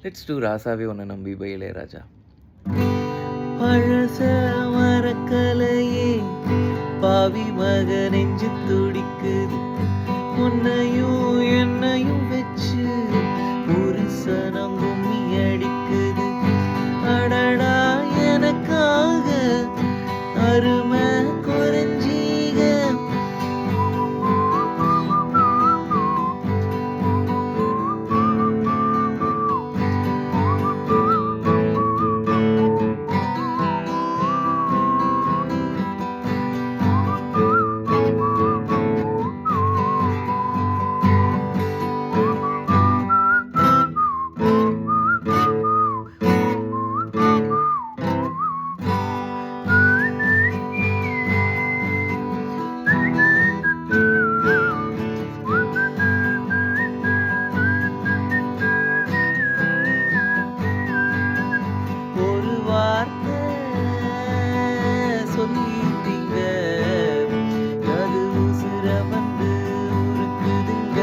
Let's do ராசாவே உன்னை நம்பி பை இளையராஜா. பழச மறக்கலையே பாவி மக நெஞ்சு துடிக்குது, உன்னையும் என்னையும் வச்சு ஒரு சனம் கும்மி அடிக்குது. அடடா எனக்காக அருமை குறைஞ்சீக, ஒரு வார்த்தை சொல்லிட்டீங்க, அது உசுர வந்து உருக்குதுங்க.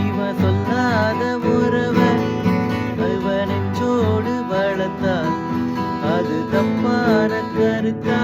இவன் சொல்லாத உறவன் இவன் நெஞ்சோடு வளர்த்தா அது தப்பான கருத்தா?